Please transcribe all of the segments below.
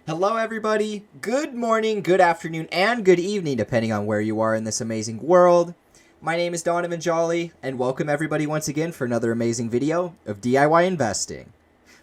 Hello everybody, good morning, good afternoon, and good evening depending on where you are in this amazing world. My name is Donovan Jolly, and welcome everybody once again for another amazing video of DIY investing.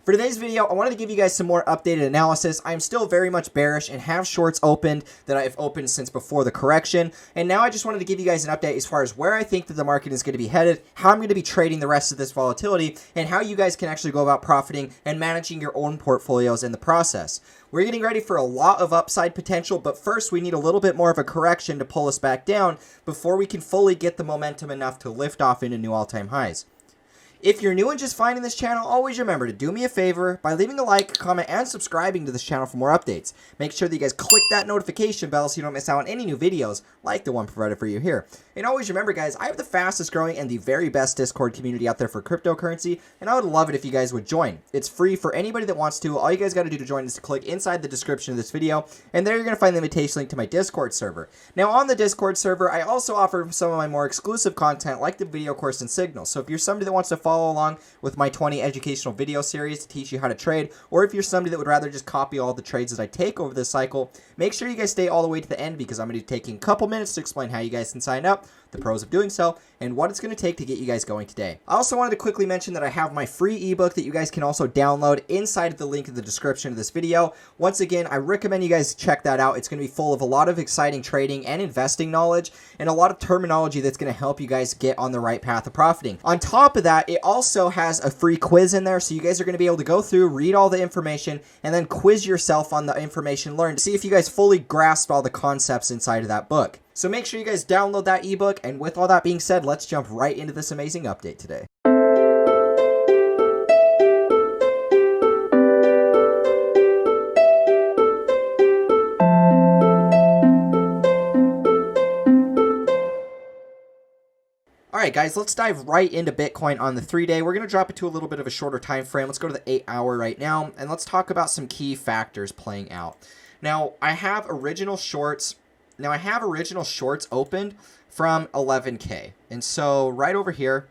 For today's video, I wanted to give you guys some more updated analysis. I'm still very much bearish and have shorts opened that I've opened since before the correction. And now I just wanted to give you guys an update as far as where I think that the market is going to be headed, how I'm going to be trading the rest of this volatility, and how you guys can actually go about profiting and managing your own portfolios in the process. We're getting ready for a lot of upside potential, but first we need a little bit more of a correction to pull us back down before we can fully get the momentum enough to lift off into new all-time highs. If you're new and just finding this channel, always remember to do me a favor by leaving a like, comment, and subscribing to this channel for more updates. Make sure that you guys click that notification bell so you don't miss out on any new videos like the one provided for you here. And always remember, guys, I have the fastest growing and the very best Discord community out there for cryptocurrency, and I would love it if you guys would join. It's free for anybody that wants to. All you guys got to do to join is to click inside the description of this video, and there you're going to find the invitation link to my Discord server. Now, on the Discord server, I also offer some of my more exclusive content like the video course and signals. So if you're somebody that wants to follow along with my 20 educational video series to teach you how to trade, or if you're somebody that would rather just copy all the trades that I take over this cycle, make sure you guys stay all the way to the end because I'm going to be taking a couple minutes to explain how you guys can sign up, the pros of doing so, and what it's going to take to get you guys going today. I also wanted to quickly mention that I have my free ebook that you guys can also download inside of the link in the description of this video. Once again, I recommend you guys check that out. It's going to be full of a lot of exciting trading and investing knowledge and a lot of terminology that's going to help you guys get on the right path of profiting. On top of that, it also has a free quiz in there, so you guys are going to be able to go through, read all the information, and then quiz yourself on the information learned to see if you guys fully grasp all the concepts inside of that book. So make sure you guys download that ebook, and with all that being said, let's jump right into this amazing update today. Alright guys, let's dive right into Bitcoin on the 3-day. We're going to drop it to a little bit of a shorter time frame. Let's go to the 8-hour right now, and let's talk about some key factors playing out. Now, I have original shorts opened from 11K. And so right over here,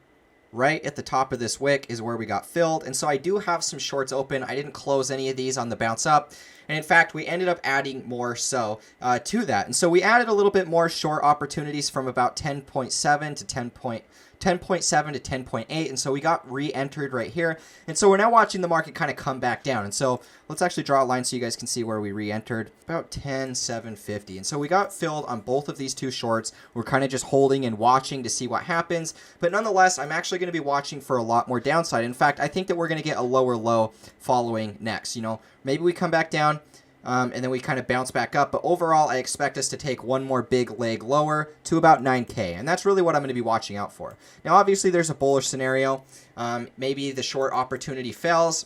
right at the top of this wick is where we got filled. And so I do have some shorts open. I didn't close any of these on the bounce up. And in fact, we ended up adding more so to that. And so we added a little bit more short opportunities from about 10.7 to 10.7 to 10.8, and so we got re-entered right here, and so we're now watching the market kind of come back down. And so let's actually draw a line so you guys can see where we re-entered, about 10,750, and so we got filled on both of these two shorts. We're kind of just holding and watching to see what happens, but nonetheless, I'm actually going to be watching for a lot more downside. In fact, I think that we're going to get a lower low following next. You know, maybe we come back down, and then we kind of bounce back up. But overall, I expect us to take one more big leg lower to about 9K. And that's really what I'm going to be watching out for. Now, obviously, there's a bullish scenario. Maybe the short opportunity fails.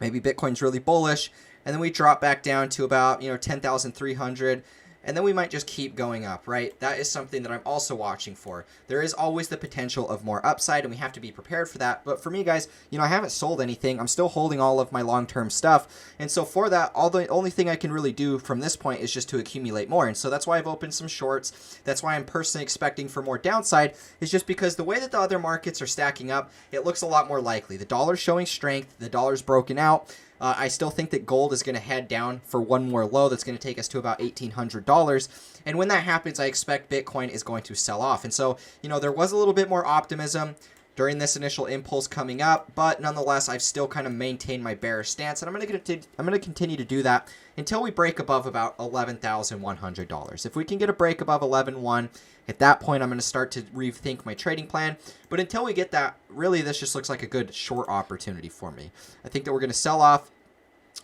Maybe Bitcoin's really bullish. And then we drop back down to about, 10,300. And then we might just keep going up, right? That is something that I'm also watching for. There is always the potential of more upside, and we have to be prepared for that. But for me, guys, I haven't sold anything. I'm still holding all of my long-term stuff. And so for that, the only thing I can really do from this point is just to accumulate more. And so that's why I've opened some shorts. That's why I'm personally expecting for more downside, is just because the way that the other markets are stacking up, it looks a lot more likely. The dollar's showing strength. The dollar's broken out. I still think that gold is going to head down for one more low that's going to take us to about $1,800. And when that happens, I expect Bitcoin is going to sell off. And so, there was a little bit more optimism during this initial impulse coming up, but nonetheless, I've still kind of maintained my bearish stance, and I'm going to continue to do that until we break above about $11,100. If we can get a break above 11.1, at that point, I'm going to start to rethink my trading plan. But until we get that, really, this just looks like a good short opportunity for me. I think that we're going to sell off,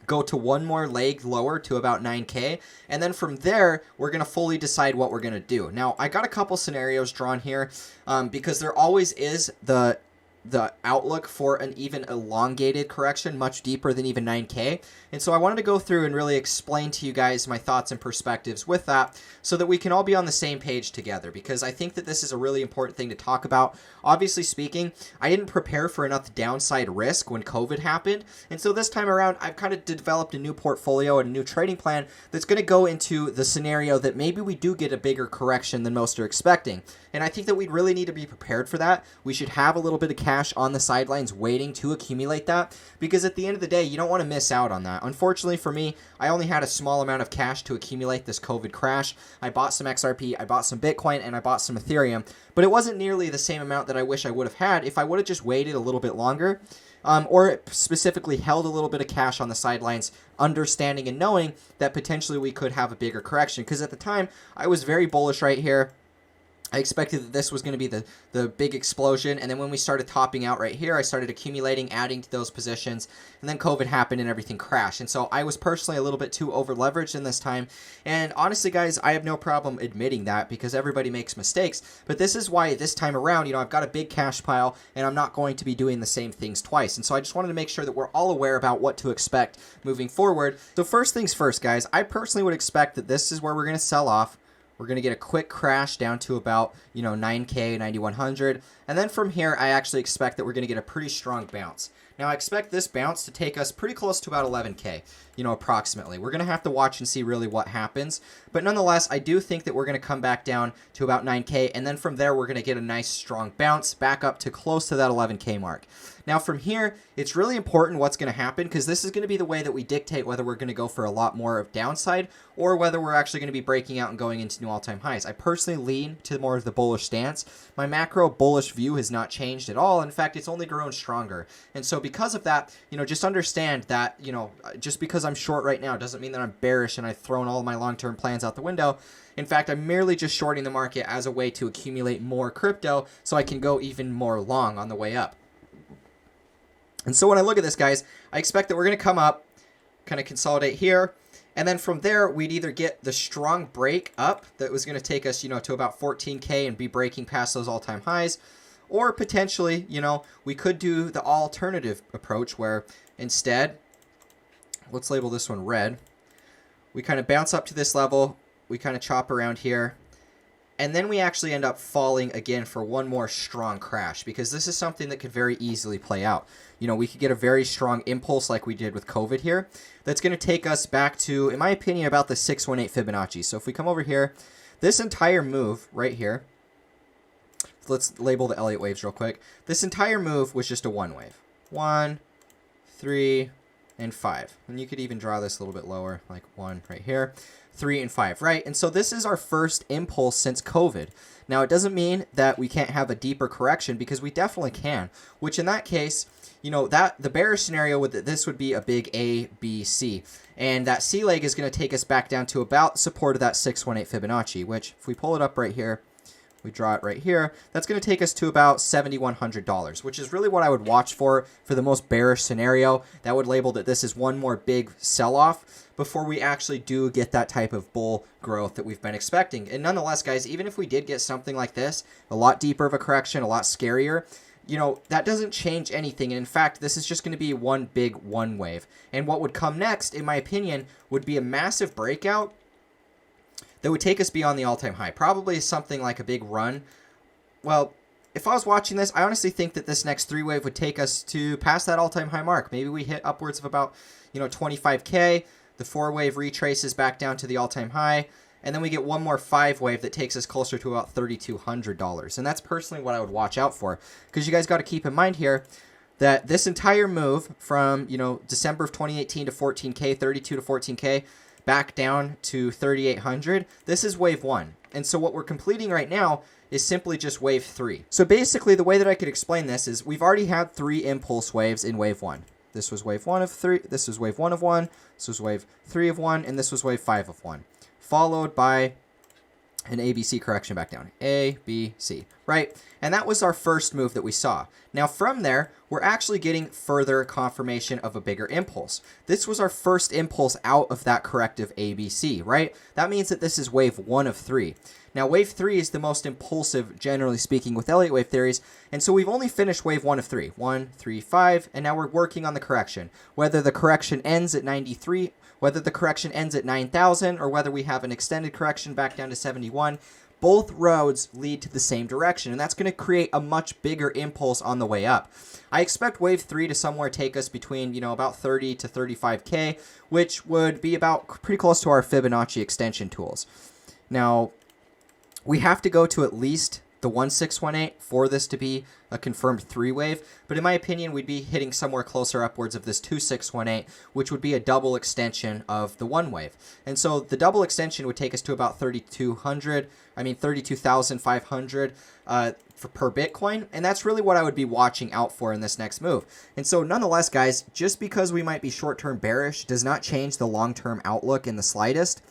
go to one more leg lower to about 9K, and then from there, we're going to fully decide what we're going to do. Now, I got a couple scenarios drawn here because there always is the outlook for an even elongated correction, much deeper than even 9K. And so I wanted to go through and really explain to you guys my thoughts and perspectives with that so that we can all be on the same page together, because I think that this is a really important thing to talk about. Obviously speaking, I didn't prepare for enough downside risk when COVID happened. And so this time around, I've kind of developed a new portfolio and a new trading plan that's going to go into the scenario that maybe we do get a bigger correction than most are expecting. And I think that we really need to be prepared for that. We should have a little bit of cash cash on the sidelines waiting to accumulate that, because at the end of the day, you don't want to miss out on that. Unfortunately for me, I only had a small amount of cash to accumulate this COVID crash. I bought some XRP, I bought some Bitcoin, and I bought some Ethereum, but it wasn't nearly the same amount that I wish I would have had if I would have just waited a little bit longer. Or specifically held a little bit of cash on the sidelines, understanding and knowing that potentially we could have a bigger correction. Because at the time, I was very bullish right here. I expected that this was going to be the big explosion, and then when we started topping out right here, I started accumulating, adding to those positions, and then COVID happened and everything crashed. And so I was personally a little bit too over leveraged in this time, and honestly guys, I have no problem admitting that because everybody makes mistakes, but this is why this time around, you know, I've got a big cash pile and I'm not going to be doing the same things twice. And so I just wanted to make sure that we're all aware about what to expect moving forward. So first things first, guys, I personally would expect that this is where we're going to sell off. We're going to get a quick crash down to about, 9K, 9,100. And then from here, I actually expect that we're going to get a pretty strong bounce. Now, I expect this bounce to take us pretty close to about 11K, approximately. We're going to have to watch and see really what happens. But nonetheless, I do think that we're going to come back down to about 9K. And then from there, we're going to get a nice strong bounce back up to close to that 11K mark. Now, from here, it's really important what's going to happen because this is going to be the way that we dictate whether we're going to go for a lot more of downside or whether we're actually going to be breaking out and going into new all-time highs. I personally lean to more of the bullish stance. My macro bullish view has not changed at all. In fact, it's only grown stronger. And so because of that, just understand that, just because I'm short right now doesn't mean that I'm bearish and I've thrown all my long-term plans out the window. In fact, I'm merely just shorting the market as a way to accumulate more crypto so I can go even more long on the way up. And so when I look at this, guys, I expect that we're going to come up, kind of consolidate here, and then from there, we'd either get the strong break up that was going to take us, to about 14K and be breaking past those all-time highs, or potentially, we could do the alternative approach where instead, let's label this one red, we kind of bounce up to this level, we kind of chop around here, and then we actually end up falling again for one more strong crash because this is something that could very easily play out. We could get a very strong impulse like we did with COVID here. That's going to take us back to, in my opinion, about the 618 Fibonacci. So if we come over here, this entire move right here, let's label the Elliott waves real quick. This entire move was just a one wave. 1, 3, and 5. And you could even draw this a little bit lower, like 1 right here. 3 and 5, right? And so this is our first impulse since COVID. Now, it doesn't mean that we can't have a deeper correction because we definitely can, which in that case, that the bearish scenario with this would be a big A, B, C. And that C leg is going to take us back down to about support of that 618 Fibonacci, which if we pull it up right here, we draw it right here, that's going to take us to about $7,100, which is really what I would watch for the most bearish scenario. That would label that this is one more big sell-off before we actually do get that type of bull growth that we've been expecting. And nonetheless, guys, even if we did get something like this, a lot deeper of a correction, a lot scarier, that doesn't change anything. And in fact, this is just going to be one big one wave. And what would come next, in my opinion, would be a massive breakout that would take us beyond the all-time high. Probably something like a big run. Well, if I was watching this, I honestly think that this next three wave would take us to past that all-time high mark. Maybe we hit upwards of about, 25K. The 4-wave retraces back down to the all-time high. And then we get one more 5-wave that takes us closer to about $3,200. And that's personally what I would watch out for. Because you guys got to keep in mind here that this entire move from, December of 2018 to 14K, 32 to 14K, back down to 3,800. This is wave 1. And so what we're completing right now is simply just wave 3. So basically the way that I could explain this is we've already had 3 impulse waves in wave 1. This was wave 1 of 3, this was wave 1 of 1, this was wave 3 of 1, and this was wave 5 of 1. Followed by an ABC correction back down. A, B, C, right? And that was our first move that we saw. Now from there, we're actually getting further confirmation of a bigger impulse. This was our first impulse out of that corrective ABC, right? That means that this is wave 1 of 3. Now wave 3 is the most impulsive, generally speaking, with Elliott wave theories. And so we've only finished wave 1 of 3. 1, 3, 5, and now we're working on the correction. Whether the correction ends at 93, whether the correction ends at 9,000, or whether we have an extended correction back down to 71, both roads lead to the same direction, and that's going to create a much bigger impulse on the way up. I expect wave 3 to somewhere take us between, about 30 to 35K, which would be about pretty close to our Fibonacci extension tools. Now, we have to go to at least the 1618 for this to be a confirmed 3-wave, but in my opinion, we'd be hitting somewhere closer upwards of this 2618, which would be a double extension of the 1-wave. And so the double extension would take us to about 32,500 per Bitcoin, and that's really what I would be watching out for in this next move. And so nonetheless, guys, just because we might be short-term bearish does not change the long-term outlook in the slightest.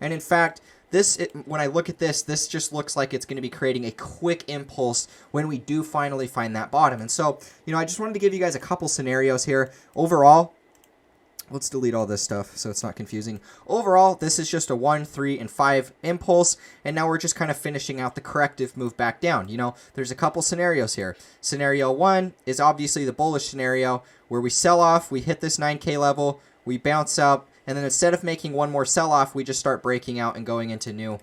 And in fact, when I look at this just looks like it's going to be creating a quick impulse when we do finally find that bottom. And so, I just wanted to give you guys a couple scenarios here. Overall, let's delete all this stuff so it's not confusing. Overall, this is just a 1, 3, and 5 impulse, and now we're just kind of finishing out the corrective move back down. There's a couple scenarios here. Scenario 1 is obviously the bullish scenario where we sell off, we hit this 9K level, we bounce up, and then instead of making one more sell-off, we just start breaking out and going into new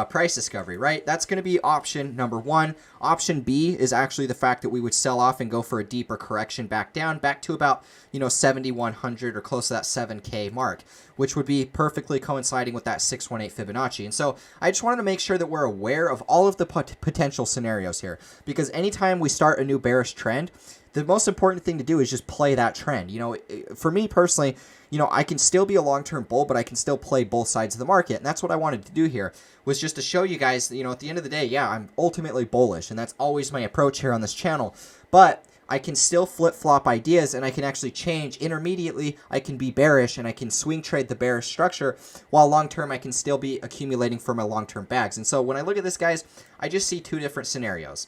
price discovery, right? That's going to be option number 1. Option B is actually the fact that we would sell off and go for a deeper correction back down, back to about, 7,100 or close to that 7K mark, which would be perfectly coinciding with that 618 Fibonacci. And so I just wanted to make sure that we're aware of all of the potential scenarios here, because anytime we start a new bearish trend, the most important thing to do is just play that trend. For me personally, I can still be a long-term bull, but I can still play both sides of the market. And that's what I wanted to do here, was just to show you guys, at the end of the day, yeah, I'm ultimately bullish, and that's always my approach here on this channel. But I can still flip-flop ideas, and I can actually change. Intermediately, I can be bearish, and I can swing trade the bearish structure, while long-term, I can still be accumulating for my long-term bags. And so when I look at this, guys, I just see two different scenarios.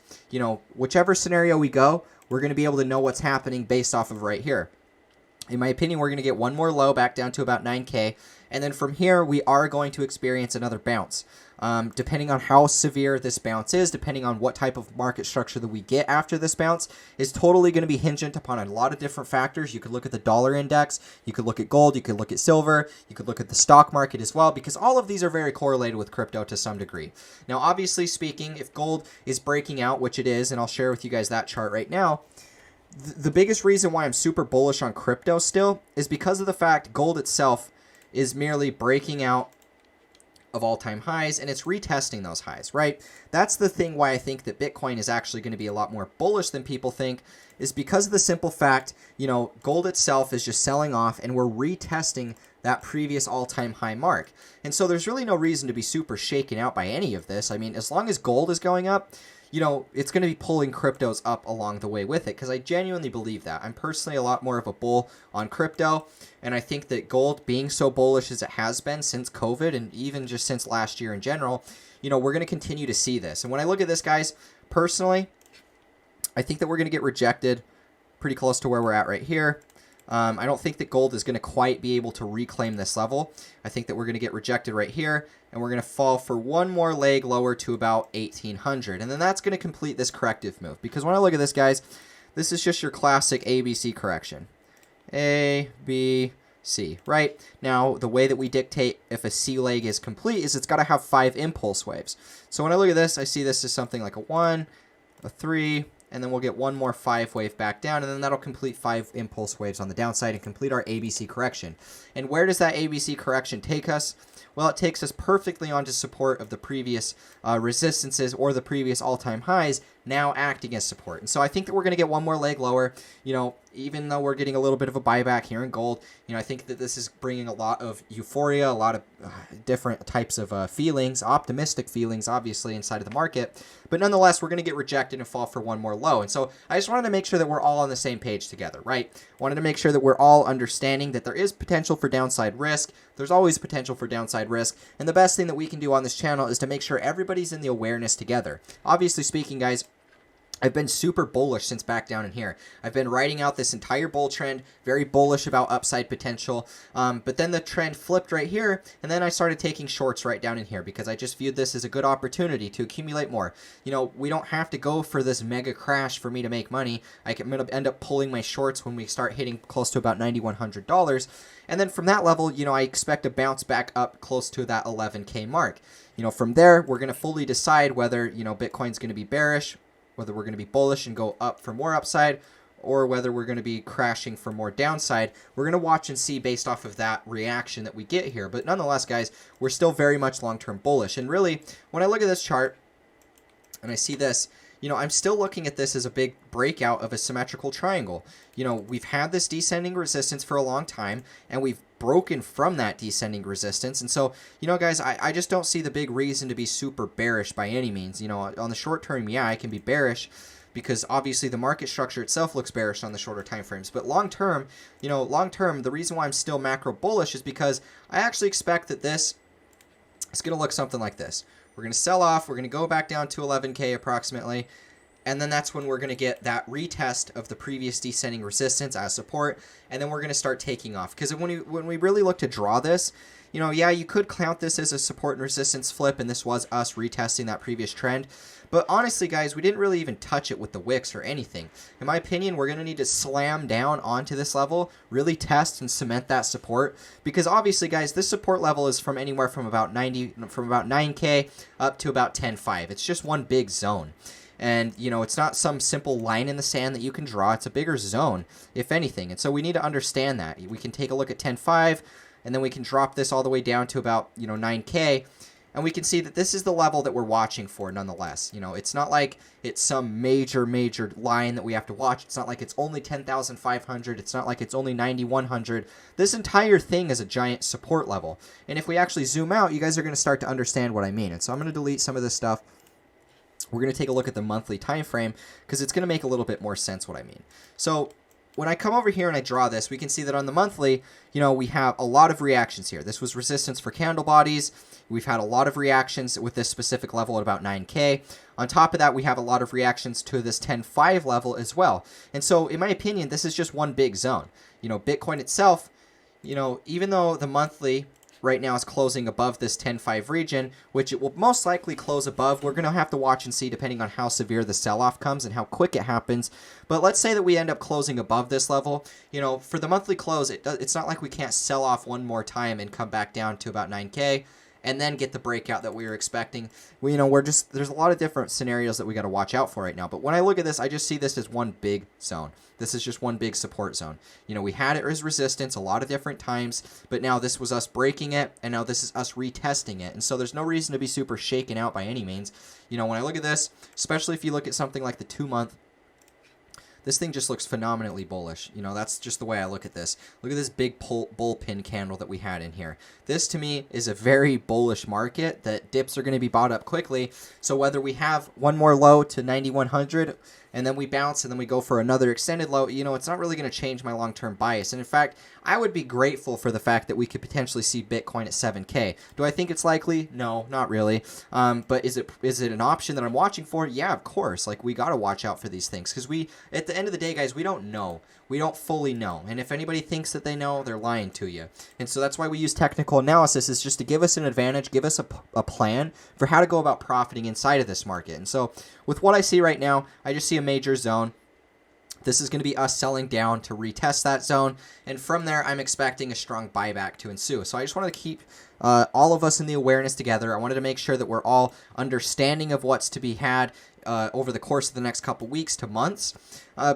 Whichever scenario we go, we're going to be able to know what's happening based off of right here. In my opinion, we're going to get one more low back down to about 9K. And then from here, we are going to experience another bounce. Depending on how severe this bounce is, depending on what type of market structure that we get after this bounce, is totally going to be hingent upon a lot of different factors. You could look at the dollar index, you could look at gold, you could look at silver, you could look at the stock market as well, because all of these are very correlated with crypto to some degree. Now, obviously speaking, if gold is breaking out, which it is, and I'll share with you guys that chart right now, the biggest reason why I'm super bullish on crypto still is because of the fact gold itself is merely breaking out of all-time highs, and it's retesting those highs, right? That's the thing why I think that Bitcoin is actually going to be a lot more bullish than people think, is because of the simple fact, gold itself is just selling off, and we're retesting that previous all-time high mark. And so there's really no reason to be super shaken out by any of this. I mean, as long as gold is going up, it's going to be pulling cryptos up along the way with it, because I genuinely believe that. I'm personally a lot more of a bull on crypto, and I think that gold being so bullish as it has been since COVID, and even just since last year in general, we're going to continue to see this. And when I look at this, guys, personally, I think that we're going to get rejected pretty close to where we're at right here. I don't think that gold is going to quite be able to reclaim this level. I think that we're going to get rejected right here, and we're going to fall for one more leg lower to about 1800. And then that's going to complete this corrective move. Because when I look at this, guys, this is just your classic ABC correction. A, B, C, right? Now, the way that we dictate if a C leg is complete is it's got to have 5 impulse waves. So when I look at this, I see this as something like a 1, a 3, and then we'll get one more 5 wave back down, and then that'll complete 5 impulse waves on the downside and complete our ABC correction. And where does that ABC correction take us? Well, it takes us perfectly onto support of the previous resistances or the previous all-time highs now acting as support. And so I think that we're going to get one more leg lower. Even though we're getting a little bit of a buyback here in gold, I think that this is bringing a lot of euphoria, a lot of different types of feelings, optimistic feelings, obviously, inside of the market. But nonetheless, we're going to get rejected and fall for one more low. And so I just wanted to make sure that we're all on the same page together, right? Wanted to make sure that we're all understanding that there is potential for downside risk. There's always potential for downside risk. And the best thing that we can do on this channel is to make sure everybody's in the awareness together. Obviously speaking, guys, I've been super bullish since back down in here. I've been writing out this entire bull trend, very bullish about upside potential. But then the trend flipped right here, and then I started taking shorts right down in here because I just viewed this as a good opportunity to accumulate more. We don't have to go for this mega crash for me to make money. I'm going to end up pulling my shorts when we start hitting close to about $9,100. And then from that level, I expect a bounce back up close to that 11K mark. From there, we're going to fully decide whether, Bitcoin's going to be bearish, whether we're going to be bullish and go up for more upside, or whether we're going to be crashing for more downside. We're going to watch and see based off of that reaction that we get here. But nonetheless, guys, we're still very much long-term bullish. And really, when I look at this chart, and I see this, I'm still looking at this as a big breakout of a symmetrical triangle. We've had this descending resistance for a long time, and we've broken from that descending resistance. And so, guys, I just don't see the big reason to be super bearish by any means. On the short term, yeah, I can be bearish because obviously the market structure itself looks bearish on the shorter time frames. But long term, the reason why I'm still macro bullish is because I actually expect that this is going to look something like this. We're going to sell off. We're going to go back down to 11K approximately. And then that's when we're going to get that retest of the previous descending resistance as support. And then we're going to start taking off. Because when we really look to draw this, yeah, you could count this as a support and resistance flip. And this was us retesting that previous trend. But honestly, guys, we didn't really even touch it with the wicks or anything. In my opinion, we're going to need to slam down onto this level, really test and cement that support. Because obviously, guys, this support level is from anywhere from about 9K up to about 10.5. It's just one big zone. And, it's not some simple line in the sand that you can draw. It's a bigger zone, if anything. And so we need to understand that. We can take a look at 10.5, and then we can drop this all the way down to about, 9K. And we can see that this is the level that we're watching for nonetheless. It's not like it's some major line that we have to watch. It's not like it's only 10,500. It's not like it's only 9,100. This entire thing is a giant support level. And if we actually zoom out, you guys are going to start to understand what I mean. And so I'm going to delete some of this stuff. We're going to take a look at the monthly time frame because it's going to make a little bit more sense what I mean. So when I come over here and I draw this, we can see that on the monthly, we have a lot of reactions here. This was resistance for candle bodies. We've had a lot of reactions with this specific level at about 9K. On top of that, we have a lot of reactions to this 10.5 level as well. And so in my opinion, this is just one big zone. Bitcoin itself, even though the monthly right now is closing above this 10.5 region, which it will most likely close above. We're going to have to watch and see depending on how severe the sell-off comes and how quick it happens. But let's say that we end up closing above this level. For the monthly close, it's not like we can't sell off one more time and come back down to about 9K and then get the breakout that we were expecting. There's a lot of different scenarios that we got to watch out for right now. But when I look at this, I just see this as one big zone. This is just one big support zone. We had it as resistance a lot of different times, but now this was us breaking it, and now this is us retesting it. And so there's no reason to be super shaken out by any means. When I look at this, especially if you look at something like the 2-month, this thing just looks phenomenally bullish. That's just the way I look at this. Look at this big bullpen candle that we had in here. This, to me, is a very bullish market that dips are going to be bought up quickly. So whether we have one more low to 9,100 and then we bounce and then we go for another extended low, it's not really going to change my long-term bias. And in fact, I would be grateful for the fact that we could potentially see Bitcoin at 7K. Do I think it's likely? No, not really. But is it an option that I'm watching for? Yeah, of course. We got to watch out for these things because at the end of the day, guys, we don't know. We don't fully know. And if anybody thinks that they know, they're lying to you. And so that's why we use technical analysis, is just to give us an advantage, give us a plan for how to go about profiting inside of this market. And so with what I see right now, I just see a major zone. This is going to be us selling down to retest that zone. And from there, I'm expecting a strong buyback to ensue. So I just wanted to keep all of us in the awareness together. I wanted to make sure that we're all understanding of what's to be had over the course of the next couple weeks to months.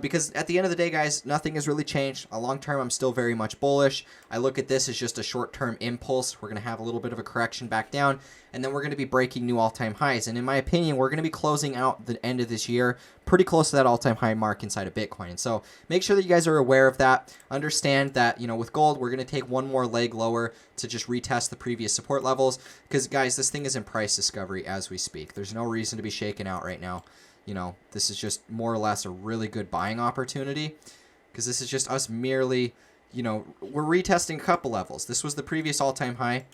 Because at the end of the day, guys, nothing has really changed. Long term, I'm still very much bullish. I look at this as just a short-term impulse. We're going to have a little bit of a correction back down, and then we're going to be breaking new all-time highs. And in my opinion, we're going to be closing out the end of this year pretty close to that all-time high mark inside of Bitcoin. And so make sure that you guys are aware of that. Understand that, with gold, we're going to take one more leg lower to just retest the previous support levels. Because, guys, this thing is in price discovery as we speak. There's no reason to be shaken out right now. This is just more or less a really good buying opportunity because this is just us merely, we're retesting a couple levels. This was the previous all-time high.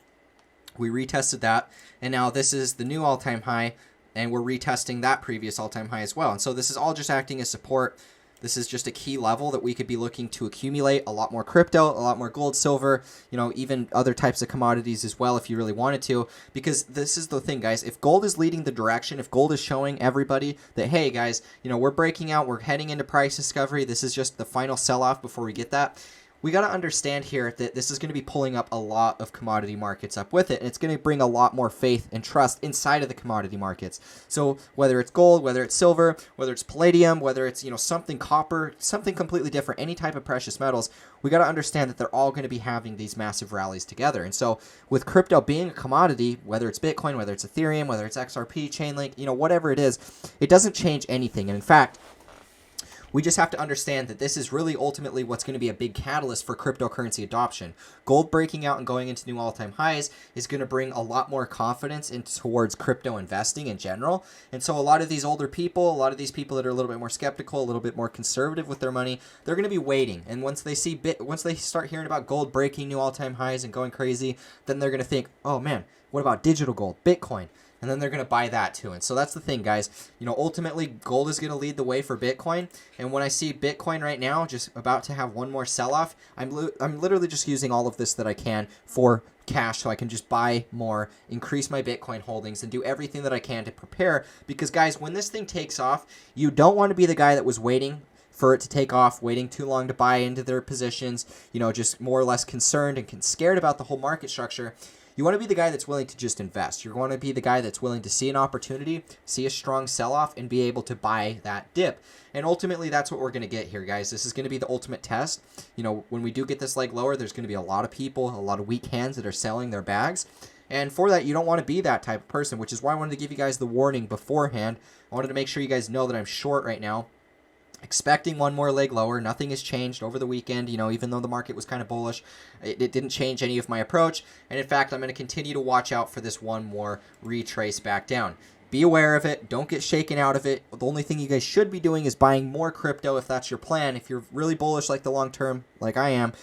We retested that, and now this is the new all-time high, and we're retesting that previous all-time high as well. And so this is all just acting as support. This is just a key level that we could be looking to accumulate a lot more crypto, a lot more gold, silver, even other types of commodities as well if you really wanted to. Because this is the thing, guys. If gold is leading the direction, if gold is showing everybody that, hey, guys, we're breaking out, we're heading into price discovery, this is just the final sell-off before we get that. we got to understand here that this is going to be pulling up a lot of commodity markets up with it, and it's going to bring a lot more faith and trust inside of the commodity markets. So whether it's gold, whether it's silver, whether it's palladium, whether it's, something copper, something completely different, any type of precious metals, we got to understand that they're all going to be having these massive rallies together. And so with crypto being a commodity, whether it's Bitcoin, whether it's Ethereum, whether it's XRP, Chainlink, whatever it is, it doesn't change anything. And in fact, we just have to understand that this is really ultimately what's going to be a big catalyst for cryptocurrency adoption. Gold breaking out and going into new all-time highs is going to bring a lot more confidence towards crypto investing in general. And so a lot of these older people, a lot of these people that are a little bit more skeptical, a little bit more conservative with their money, they're going to be waiting. And once they start hearing about gold breaking new all-time highs and going crazy, then they're going to think, oh man, what about digital gold, Bitcoin? And then they're going to buy that too. And so that's the thing, guys. Ultimately, gold is going to lead the way for Bitcoin. And when I see Bitcoin right now just about to have one more sell-off, I'm literally just using all of this that I can for cash so I can just buy more, increase my Bitcoin holdings, and do everything that I can to prepare. Because, guys, when this thing takes off, you don't want to be the guy that was waiting for it to take off, waiting too long to buy into their positions, just more or less concerned and scared about the whole market structure. You want to be the guy that's willing to just invest. You're going to be the guy that's willing to see an opportunity, see a strong sell-off, and be able to buy that dip. And ultimately, that's what we're going to get here, guys. This is going to be the ultimate test. When we do get this leg lower, there's going to be a lot of people, a lot of weak hands that are selling their bags. And for that, you don't want to be that type of person, which is why I wanted to give you guys the warning beforehand. I wanted to make sure you guys know that I'm short right now, expecting one more leg lower. Nothing has changed over the weekend. Even though the market was kind of bullish, it didn't change any of my approach. And in fact, I'm going to continue to watch out for this one more retrace back down. Be aware of it. Don't get shaken out of it. The only thing you guys should be doing is buying more crypto if that's your plan. If you're really bullish like the long term, like I am,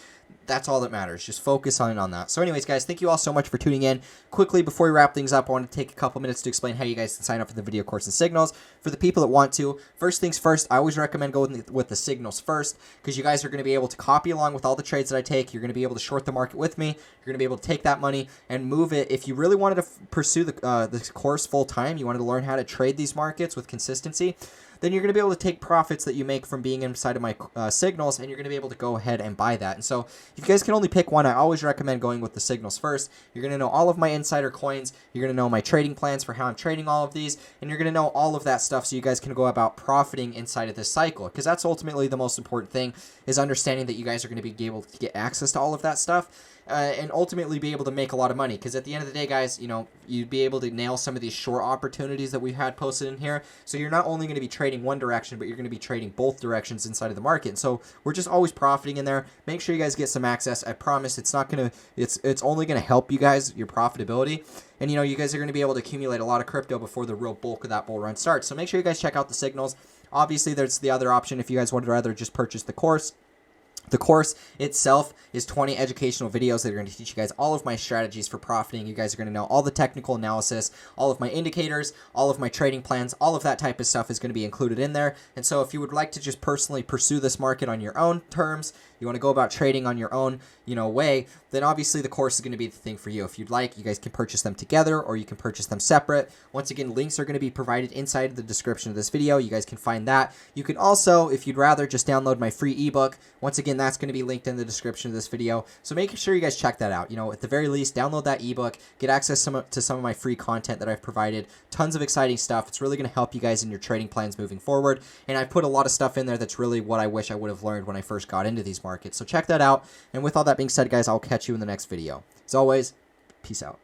that's all that matters. Just focus on that. So anyways, guys, thank you all so much for tuning in. Quickly, before we wrap things up, I want to take a couple minutes to explain how you guys can sign up for the video course and signals. For the people that want to, first things first, I always recommend going with the signals first, because you guys are going to be able to copy along with all the trades that I take. You're going to be able to short the market with me. You're going to be able to take that money and move it. If you really wanted to pursue the course full time, you wanted to learn how to trade these markets with consistency, then you're going to be able to take profits that you make from being inside of my signals, and you're going to be able to go ahead and buy that. And so if you guys can only pick one, I always recommend going with the signals first. You're going to know all of my insider coins. You're going to know my trading plans for how I'm trading all of these, and you're going to know all of that stuff so you guys can go about profiting inside of this cycle, because that's ultimately the most important thing, is understanding that you guys are going to be able to get access to all of that stuff. And ultimately be able to make a lot of money. Because at the end of the day, guys, you'd be able to nail some of these short opportunities that we've had posted in here. So you're not only going to be trading one direction, but you're going to be trading both directions inside of the market. And so we're just always profiting in there. Make sure you guys get some access. I promise it's only going to help you guys, your profitability. And you guys are going to be able to accumulate a lot of crypto before the real bulk of that bull run starts. So make sure you guys check out the signals. Obviously, there's the other option if you guys would rather just purchase the course. The course itself is 20 educational videos that are going to teach you guys all of my strategies for profiting. You guys are going to know all the technical analysis, all of my indicators, all of my trading plans, all of that type of stuff is going to be included in there. And so if you would like to just personally pursue this market on your own terms, you want to go about trading on your own, way, then obviously the course is going to be the thing for you. If you'd like, you guys can purchase them together or you can purchase them separate. Once again, links are going to be provided inside the description of this video. You guys can find that. You can also, if you'd rather, just download my free ebook. Once again, that's going to be linked in the description of this video. So make sure you guys check that out. At the very least, download that ebook, get access to some of my free content that I've provided. Tons of exciting stuff. It's really going to help you guys in your trading plans moving forward. And I've put a lot of stuff in there that's really what I wish I would have learned when I first got into these markets. So check that out. And with all that being said, guys, I'll catch you in the next video. As always, peace out.